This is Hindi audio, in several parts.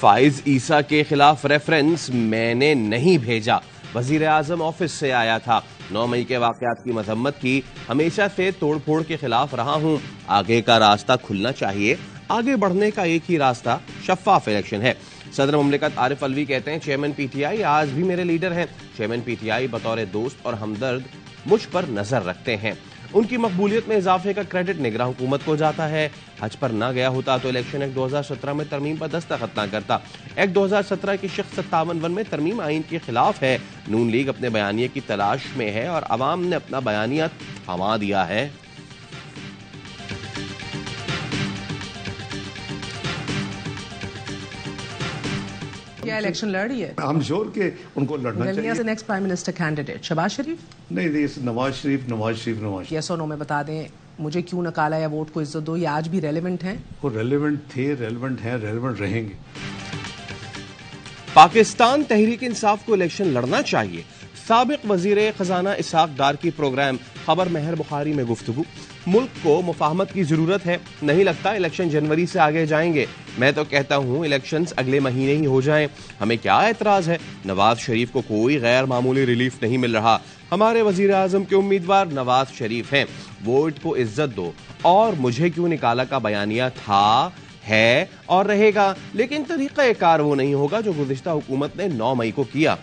फाइज ईसा के खिलाफ रेफरेंस मैंने नहीं भेजा, वजीर आजम ऑफिस से आया था। 9 मई के वाकयात की मजम्मत की, हमेशा से तोड़फोड़ के खिलाफ रहा हूं। आगे का रास्ता खुलना चाहिए, आगे बढ़ने का एक ही रास्ता शफाफ इलेक्शन है। सदर मुमलिकत आरिफ अलवी कहते हैं चेयरमैन पीटीआई आज भी मेरे लीडर हैं। चेयरमैन पीटीआई बतौर दोस्त और हमदर्द मुझ पर नजर रखते हैं। उनकी मकबूलियत में इजाफे का क्रेडिट निगरान हुकूमत को जाता है। हज पर ना गया होता तो इलेक्शन एक्ट 2017 में तरमीम पर दस्तखत ना करता। एक्ट 2017 की शख्स 57 में तरमीम आइन के खिलाफ है। नून लीग अपने बयानिए की तलाश में है और अवाम ने अपना बयानिया थमा दिया है। क्या इलेक्शन लड़ रही है? हम श्योर के उनको लड़ना चाहिए। Next prime minister candidate Shahbaz Sharif? नहीं, नवाज शरीफ। यस और नो में बता दें मुझे क्यों नकाला या वोट को इज्जत दो, ये आज भी रेलेवेंट हैं? वो रेलेवेंट थे, रेलेवेंट हैं, रेलेवेंट रहेंगे। पाकिस्तान तहरीक इंसाफ को इलेक्शन लड़ना चाहिए। साबिक वजीर खजाना इसहाक डार की प्रोग्राम खबर मेहर बुखारी में गुफ्तगू। मुल्क को मुफाहमत की जरूरत है, नहीं लगता इलेक्शन जनवरी से आगे जाएंगे। मैं तो कहता हूं इलेक्शंस अगले महीने ही हो जाएं, हमें क्या एतराज है। नवाज शरीफ को कोई गैर मामूली रिलीफ नहीं मिल रहा। हमारे वजीर आजम के उम्मीदवार नवाज शरीफ हैं। वोट को इज्जत दो। और मुझे क्यों निकाला का बयानिया था, है और रहेगा, लेकिन तरीका कार वो नहीं होगा जो गुज़िश्ता हुकूमत ने 9 मई को किया।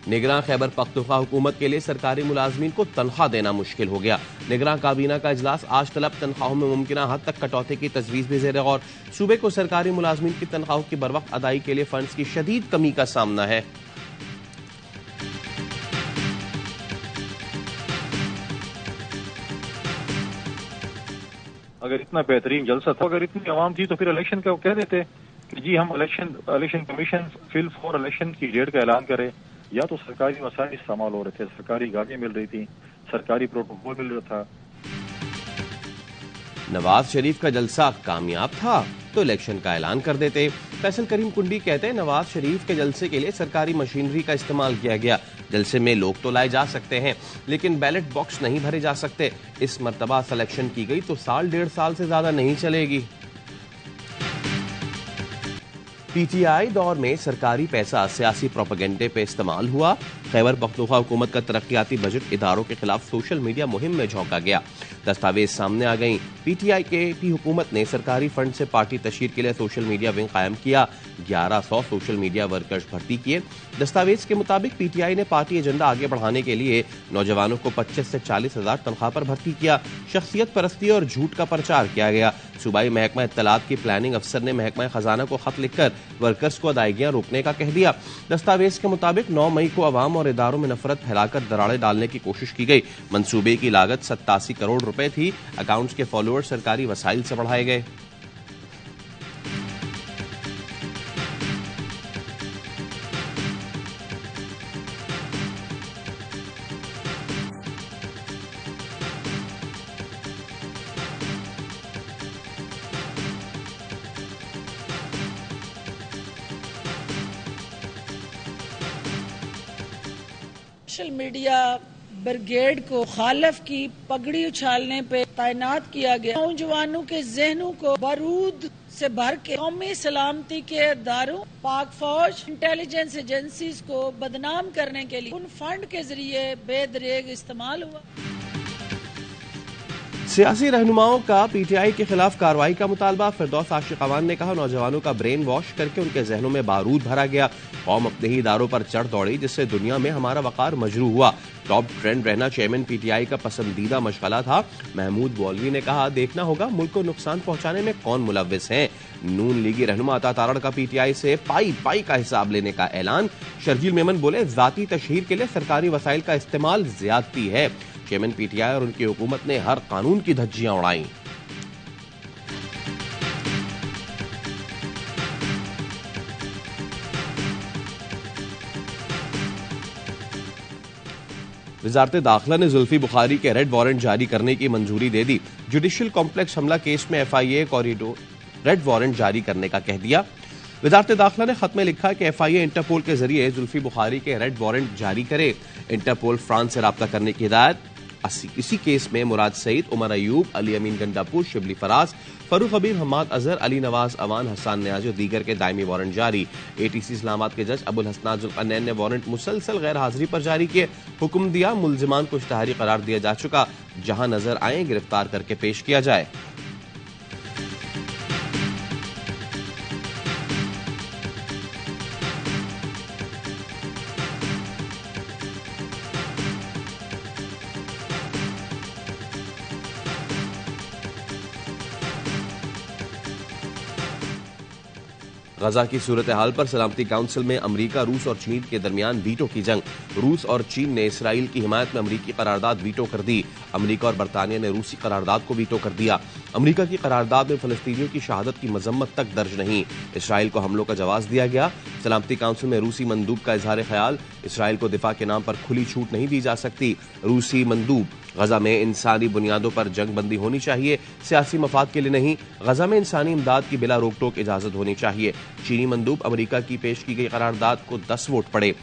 निगरान खैबर पख्तूनख्वा हुकूमत के लिए सरकारी मुलाजमीन को तनख्वाह देना मुश्किल हो गया। निगरान काबीना का इजलास आज तलब तनख्वाहों में मुमकिना हद तक कटौती की तजवीज़ भी ज़ेर गौर। सूबे को सरकारी मुलाजमीन की तनख्वाहों की बरवक्त अदाई के लिए फंड्स की शदीद कमी का सामना है। अगर इतना बेहतरीन जलसा था, अगर इतनी आवाम थी तो फिर इलेक्शन का कह देते कि जी हम election commission fill for election की डेट का ऐलान करें। या तो सरकारी वसाइल इस्तेमाल हो रहे थे, सरकारी गाड़ियां मिल रही थी, सरकारी प्रोटोकॉल मिल रहा था। नवाज शरीफ का जलसा कामयाब था तो इलेक्शन का ऐलान कर देते। फैसल करीम कुंडी कहते हैं नवाज शरीफ के जलसे के लिए सरकारी मशीनरी का इस्तेमाल किया गया। जलसे में लोग तो लाए जा सकते हैं लेकिन बैलेट बॉक्स नहीं भरे जा सकते। इस मर्तबा सिलेक्शन की गई तो साल 1.5 साल से ज्यादा नहीं चलेगी। पीटीआई दौर में सरकारी पैसा सियासी प्रोपेगेंडे पे इस्तेमाल हुआ। खैबर पख्तूनख्वा हुकूमत का तरक्याती बजट इदारों के खिलाफ सोशल मीडिया मुहिम में झोंका गया। दस्तावेज सामने आ गई। पीटीआई के पी हुकूमत ने सरकारी फंड से पार्टी तशहीर के लिए सोशल मीडिया विंग कायम किया। 1100 सोशल मीडिया वर्कर्स भर्ती किए। दस्तावेज के मुताबिक पीटीआई ने पार्टी एजेंडा आगे बढ़ाने के लिए नौजवानों को 25 से 40 हजार तनख्वाह पर भर्ती किया। शख्सियत परस्ती और झूठ का प्रचार किया गया। सूबाई महकमा इत्तलात की प्लानिंग अफसर ने महकमा खजाना को खत लिखकर वर्कर्स को अदायगियां रोकने का कह दिया। दस्तावेज के मुताबिक 9 मई को अवाम और इदारों में नफरत फैलाकर दराड़े डालने की कोशिश की गई। मंसूबे की लागत 87 करोड़ रुपए थी। अकाउंट्स के फॉलोअर्स सरकारी वसाइल से बढ़ाए गए। सोशल मीडिया ब्रिगेड को खालिफ की पगड़ी उछालने पे तैनात किया गया। नौजवानों के जहनों को बारूद से भर के कौमी सलामती के इदारों, पाक फौज, इंटेलिजेंस एजेंसीज को बदनाम करने के लिए उन फंड के जरिए बेदरेग इस्तेमाल हुआ। सियासी रहनुमाओं का पीटीआई के खिलाफ कार्रवाई का मुतालबा। फिरदौस आशिक अवान ने कहा नौजवानों का ब्रेन वॉश करके उनके जहनों में बारूद भरा गया। कौम अपने ही इदारों पर चढ़ दौड़ी जिससे दुनिया में हमारा वकार मजरू हुआ। टॉप ट्रेंड रहना चेयरमैन पीटीआई का पसंदीदा मशगला था। महमूद मौलवी ने कहा देखना होगा मुल्क को नुकसान पहुंचाने में कौन मुलव्विस हैं। नून लीगी रहनुमा अता तारड़ का पीटीआई से पाई का हिसाब लेने का ऐलान। शर्जील मेमन बोले जाती तशहीर के लिए सरकारी वसाइल का इस्तेमाल ज्यादती है। चेयरमैन पीटीआई और उनकी हुकूमत ने हर कानून की धज्जियां उड़ाई। वजारत दाखिला ने जुल्फी बुखारी के रेड वारंट जारी करने की मंजूरी दे दी। जुडिशियल कॉम्प्लेक्स हमला केस में FIA कॉरिडोर रेड वारंट जारी करने का कह दिया। वजारत दाखिला ने खत में लिखा कि FIA इंटरपोल के जरिए जुल्फी बुखारी के रेड वारंट जारी करे। इंटरपोल फ्रांस से राब्ता करने की हिदायत। इसी केस में मुराद सईद, उमर अयूब, अली अमीन गंडापुर, शिबली फराज, फरूख हबीर, हम्माद अजहर, अली नवाज अवान, हसन न्याजी और दीगर के दायमी वारंट जारी। एटीसी इस्लामाबाद के जज अबुल हसनात जुल्करनैन ने वारंट मुसलसल गैर हाजिरी पर जारी किए। हुक्म दिया मुल्जिमान को इश्तिहारी करार दिया जा चुका, जहां नजर आए गिरफ्तार करके पेश किया जाए। गजा की सूरत हाल पर सलामती काउंसिल में अमरीका, रूस और चीन के दरमियान वीटो की जंग। रूस और चीन ने इसराइल की हिमायत में अमरीकी करारदाद वीटो कर दी। अमरीका और बरतानिया ने रूसी करारदाद को वीटो कर दिया। अमरीका की करारदाद में फलस्तीनियों की शहादत की मजम्मत तक दर्ज नहीं। इसराइल को हमलों का जवाब दिया गया। सलामती काउंसिल में रूसी मंदूब का इजहार ख्याल, इसराइल को दिफा के नाम पर खुली छूट नहीं दी जा सकती। रूसी मंदूब, गजा में इंसानी बुनियादों पर जंग बंदी होनी चाहिए, सियासी मफाद के लिए नहीं। गजा में इंसानी इमदाद की बिला रोक टोक इजाजत होनी चाहिए। चीनी मंदूब, अमरीका की पेश की गई करारदाद को 10 वोट पड़े।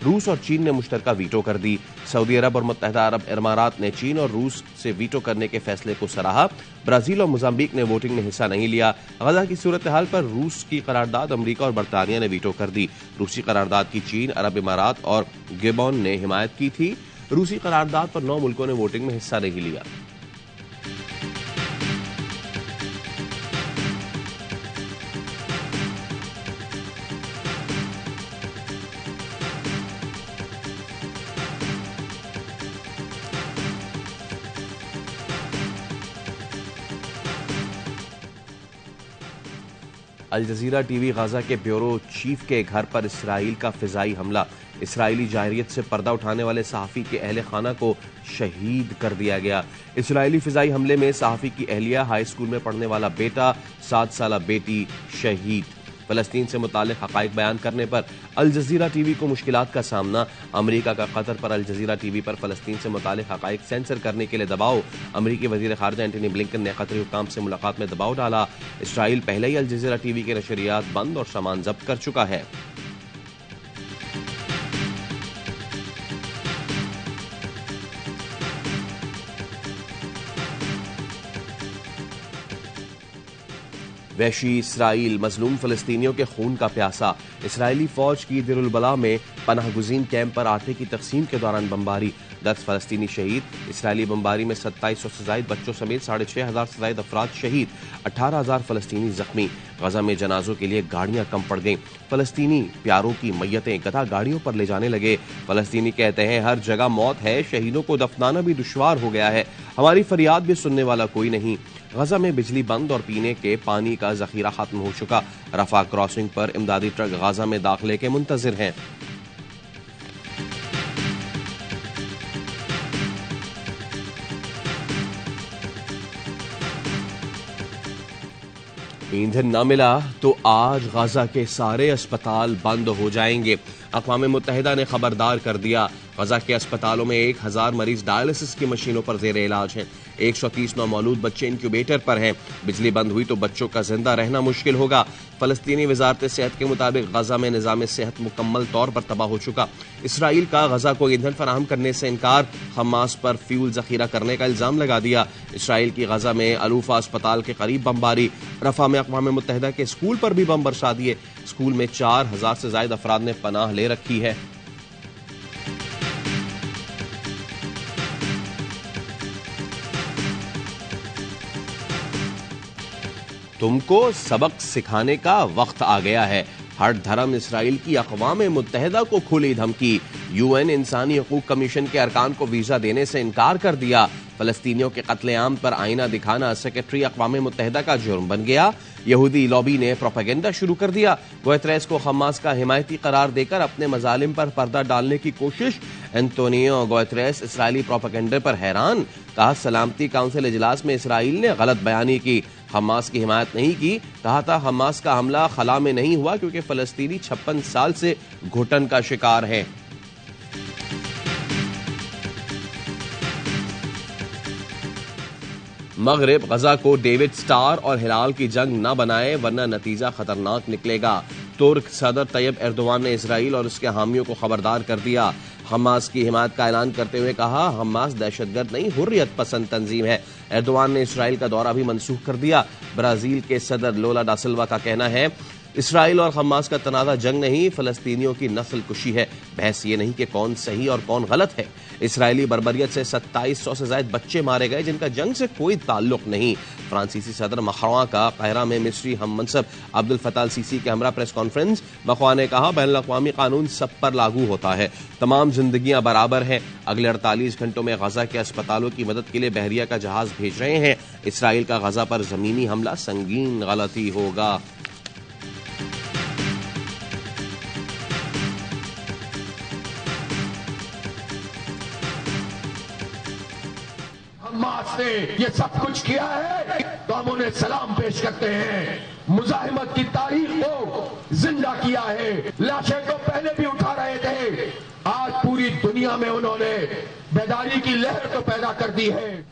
रूस और चीन ने मुश्तरका वीटो कर दी। सऊदी अरब और मुत्तहिदा अरब इमारात ने चीन और रूस से वीटो करने के फैसले को सराहा। ब्राजील और मोजाम्बिक ने वोटिंग में हिस्सा नहीं लिया। गजा की सूरत हाल पर रूस की करारदाद अमरीका और बरतानिया ने वीटो कर दी। रूसी करारदाद की चीन, अरब इमारात और गिबॉन ने हिमायत की थी। रूसी करारदाद पर 9 मुल्कों ने वोटिंग में हिस्सा नहीं लिया। अल जजीरा टीवी गजा के ब्यूरो चीफ के घर पर इसराइल का फिजाई हमला। इसराइली जाहिरियत से पर्दा उठाने वाले सहाफ़ी के अहले खाना को शहीद कर दिया गया। इसराइली फिजाई हमले में सहाफ़ी की अहलिया, हाई स्कूल में पढ़ने वाला बेटा, 7 साला बेटी शहीद। फलस्तीन से मुतालिक हक़ाइक़ बयान करने पर अल जजीरा टीवी को मुश्किलात का सामना। अमरीका का कतर पर अल जजीरा टीवी पर फलस्तीन से मुतालिक हक़ाइक़ सेंसर करने के लिए दबाव। अमरीकी वज़ीर ख़ारिजा एंटनी ब्लिंकन ने कतरी हुक्काम से मुलाकात में दबाव डाला। इसराइल पहले ही अल जजीरा टीवी के नशरियात बंद और सामान जब्त कर चुका है। वहशी इसराइल मजलूम फलस्तीनियों के खून का प्यासा। इसराइली फौज की दिरुल बला में पनाह गुज़ीन कैंप पर आटे की तकसीम के दौरान बमबारी, 10 फलस्तीनी शहीद। इसराइली बमबारी में 2700 से ज़ायद बच्चों समेत 6500 से ज़ायद अफराद शहीद, 18,000 फलस्तीनी जख्मी। गजा में जनाजों के लिए गाड़ियां कम पड़ गईं। फलस्तीनी प्यारों की मैयतें गधा गाड़ियों पर ले जाने लगे। फलस्तीनी कहते हैं हर जगह मौत है, शहीदों को दफनाना भी दुश्वार हो गया है, हमारी फरियाद भी सुनने वाला कोई नहीं। गजा में बिजली बंद और पीने के पानी का जखीरा खत्म हो चुका। रफा क्रॉसिंग पर इमदादी ट्रक गजा में दाखिले के मुंतजिर हैं। ईंधन न मिला तो आज गजा के सारे अस्पताल बंद हो जाएंगे। अक़वाम मुत्तहिदा ने खबरदार कर दिया। गजा के अस्पतालों में 1000 मरीज डायलिसिस की मशीनों पर जेर इलाज हैं। 130 नौमौलूद बच्चे इंक्यूबेटर पर हैं। बिजली बंद हुई तो बच्चों का जिंदा रहना मुश्किल होगा। फलस्तीनी वजारत सेहत के मुताबिक गजा में निज़ाम सेहत मुकम्मल तौर पर तबाह हो चुका। इसराइल का गजा को ईंधन फराहम करने से इनकार, हमास पर फ्यूल जखीरा करने का इल्जाम लगा दिया। इसराइल की गजा में अलूफा अस्पताल के करीब बमबारी। रफा में अक़वाम मुत्तहिदा के स्कूल पर भी बम बरसा दिए। स्कूल में 4000 से ज़ायद अफराद ने पनाह ले रखी है। तुमको सबक सिखाने का वक्त आ गया है। हर धर्म इसराइल की अक़वाम मुत्तहिदा को खुली धमकी। यूएन इंसानी हकूक़ कमीशन के अरकान को वीज़ा देने से इनकार कर दिया। फलस्तीनियों के कत्लेआम पर आईना दिखाना सेक्रेटरी अक़वाम मुत्तहिदा का जुर्म बन गया। यहूदी लॉबी ने प्रोपेगेंडा शुरू कर दिया। गुतरेस को हमास का हिमायती करार देकर अपने मजालिम पर पर्दा डालने की कोशिश। एंटोनियो गुतरेस इसराइली प्रोपेगेंडे पर हैरान। कहा सलामती काउंसिल इजलास में इसराइल ने गलत बयानी की, हमास की हिमायत नहीं की। कहा था हमास का हमला खला में नहीं हुआ क्योंकि फलस्तीनी 56 साल से घुटन का शिकार है। मगरिब गजा को डेविड स्टार और हिलाल की जंग न बनाए वरना नतीजा खतरनाक निकलेगा। तुर्क सदर तैयब एर्दोवान ने इसराइल और उसके हामियों को खबरदार कर दिया। हमास की हिमायत का ऐलान करते हुए कहा, हमास दहशतगर्द नहीं, हुर्रियत पसंद तंजीम है। एर्दोआन ने इसराइल का दौरा भी मनसूख कर दिया। ब्राजील के सदर लोला डा सिल्वा का कहना है, इसराइल और हमास का तनाज़ा जंग नहीं, फलस्तीनियों की नस्ल कुशी है। बहस ये नहीं कि कौन सही और कौन गलत है। इसराइली बर्बरियत से 2700 से ज्यादा बच्चे मारे गए जिनका जंग से कोई ताल्लुक नहीं। फ्रांसीसी सदर मखवा का काहिरा में मिस्री हम मनसब अब्दुल फताह अल सीसी के हमरा प्रेस कॉन्फ्रेंस। मखवा ने कहा, बैनुल-अक़वामी कानून सब पर लागू होता है, तमाम जिंदगियां बराबर हैं। अगले 48 घंटों में गजा के अस्पतालों की मदद के लिए बहरिया का जहाज भेज रहे हैं। इसराइल का गजा पर जमीनी हमला संगीन गलती होगा। हमास ने ये सब कुछ किया है तो हम उन्हें सलाम पेश करते हैं। मुजाहिमत की तारीख को जिंदा किया है। लाशें तो पहले भी उठा रहे थे, आज पूरी दुनिया में उन्होंने बेदारी की लहर तो पैदा कर दी है।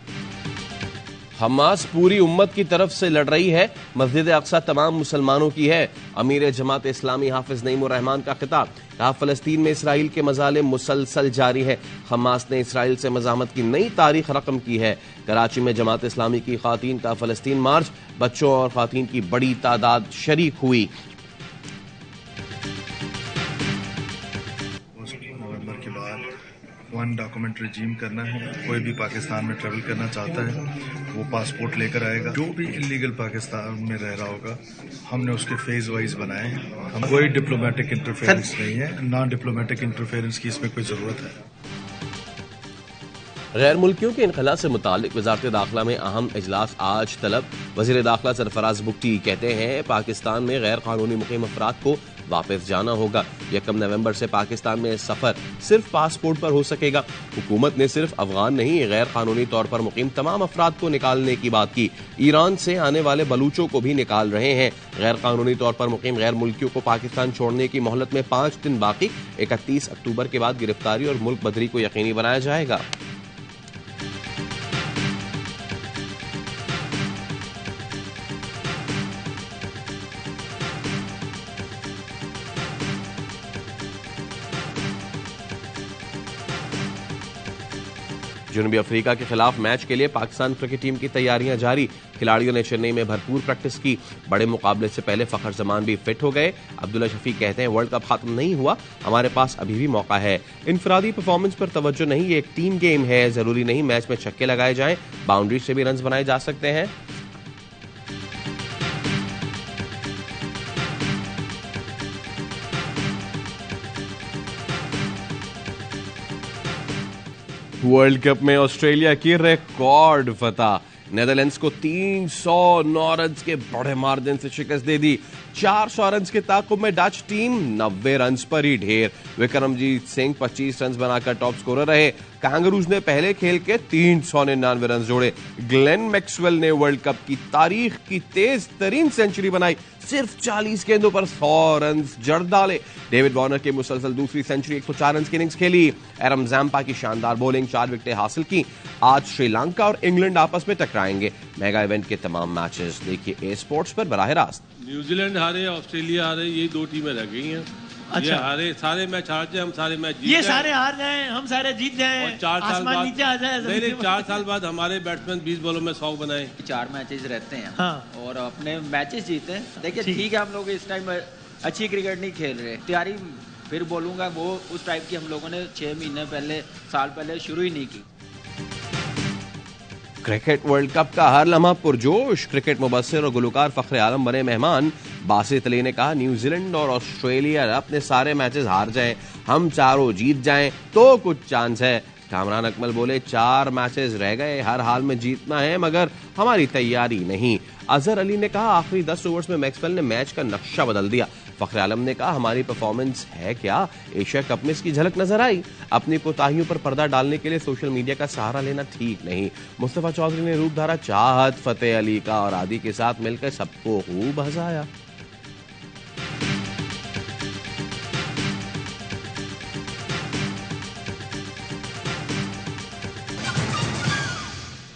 हमास पूरी उम्मत की तरफ से लड़ रही है, मस्जिद अक्सा तमाम मुसलमानों की है। अमीर जमात इस्लामी हाफिज नईमुर रहमान का खिताब। कहा, फलस्तीन में इसराइल के मजालिम मुसलसल जारी है। हमास ने इसराइल से मज़ामत की नई तारीख रकम की है। कराची में जमात इस्लामी की खातीन का फलस्तीन मार्च, बच्चों और खातीन की बड़ी तादाद शरीक हुई। नवंबर के बाद वन डॉक्यूमेंट रिजीम करना है। कोई भी पाकिस्तान में ट्रेवल करना चाहता है वो पासपोर्ट लेकर आएगा। जो भी इलीगल पाकिस्तान में रह रहा होगा हमने उसके फेज वाइज बनाए हैं। हम कोई डिप्लोमेटिक इंटरफेरेंस नहीं है, नॉन डिप्लोमेटिक इंटरफेरेंस की इसमें कोई जरूरत है। गैर मुल्कियों के इनखला से मुतालिक वजारत दाखिला में अहम इजलास आज तलब। वजीर दाखिला सरफराज बुख्ती कहते हैं, पाकिस्तान में गैर कानूनी मुकीम अफराद को वापस जाना होगा। 1 नवंबर से पाकिस्तान में सफर सिर्फ पासपोर्ट पर हो सकेगा। हुकूमत ने सिर्फ अफगान नहीं, गैर कानूनी तौर पर मुकीम तमाम अफराद को निकालने की बात की। ईरान से आने वाले बलूचों को भी निकाल रहे हैं। गैर कानूनी तौर पर मुकीम गैर मुल्कियों को पाकिस्तान छोड़ने की मोहलत में 5 दिन बाकी। 31 अक्टूबर के बाद गिरफ्तारी और मुल्क बदरी को यकीनी बनाया जाएगा। जनूबी अफ्रीका के खिलाफ मैच के लिए पाकिस्तान क्रिकेट टीम की तैयारियां जारी। खिलाड़ियों ने चेन्नई में भरपूर प्रैक्टिस की। बड़े मुकाबले से पहले फखर जमान भी फिट हो गए। अब्दुल्ला शफीक कहते हैं, वर्ल्ड कप खत्म नहीं हुआ, हमारे पास अभी भी मौका है। इनफरादी परफॉर्मेंस पर तवज्जो नहीं, ये एक टीम गेम है। जरूरी नहीं मैच में छक्के लगाए जाएं, बाउंड्री से भी रन बनाए जा सकते हैं। वर्ल्ड कप में ऑस्ट्रेलिया की रिकॉर्ड फतह। नेदरलैंड्स को 309 रन के बड़े मार्जिन से शिकस्त दे दी। 400 रन के ताकुब में डच टीम 90 रन पर ही ढेर। विक्रमजीत सिंह 25 रन बनाकर टॉप स्कोरर रहे। कैंगरूज ने पहले खेल के 399 रन जोड़े। ग्लेन मैक्सवेल ने वर्ल्ड कप की तारीख की तेज तरीन सेंचुरी बनाई। सिर्फ 40 गेंदों पर 100 रन जड़ डाले। डेविड वार्नर की मुसलसल दूसरी सेंचुरी, 104 रन की इनिंग्स खेली। एरम ज़ैम्पा की शानदार बॉलिंग, 4 विकेटें हासिल की। आज श्रीलंका और इंग्लैंड आपस में टकराएंगे। मेगा इवेंट के तमाम मैचेस देखिए ए स्पोर्ट्स पर बराह रास्त। न्यूजीलैंड हारे, ऑस्ट्रेलिया हारे, ये 2 टीमें रह गई हैं। अच्छा, ये हारे, सारे मैच हार जाए, हम सारे मैच जीत जाए। ये सारे हार जाए, हम सारे जीत जाए, और 4 साल बाद नीचे आ जाए। नहीं, 4 साल बाद हमारे बैट्समैन 20 बॉलों में 100 बनाए। 4 मैचेस रहते हैं। हाँ। और अपने मैचेस जीते हैं। देखिए ठीक है, हम लोग इस टाइम अच्छी क्रिकेट नहीं खेल रहे। तैयारी फिर बोलूंगा वो उस टाइप की हम लोगों ने 6 महीने पहले, साल पहले शुरू ही नहीं की। क्रिकेट वर्ल्ड कप का हर लम्हा पुरजोश। क्रिकेट मुबस्सिर और गुलकार फखरे आलम बने मेहमान। बासित अली ने कहा, न्यूजीलैंड और ऑस्ट्रेलिया अपने सारे मैचेस हार जाएं, हम चारों जीत जाएं तो कुछ चांस है। कामरान अकमल बोले, 4 मैचेस रह गए, हर हाल में जीतना है, मगर हमारी तैयारी नहीं। अजहर अली ने कहा, आखिरी 10 ओवर्स में मैक्सवेल ने मैच का नक्शा बदल दिया। फखर आलम ने कहा, हमारी परफॉर्मेंस है क्या, एशिया कप में इसकी झलक नजर आई। अपनी कोताहियों पर पर्दा डालने के लिए सोशल मीडिया का सहारा लेना ठीक नहीं। मुस्तफा चौधरी ने रूप धारा चाहत फतेह अली का और आदि के साथ मिलकर सबको खूब हंसाया।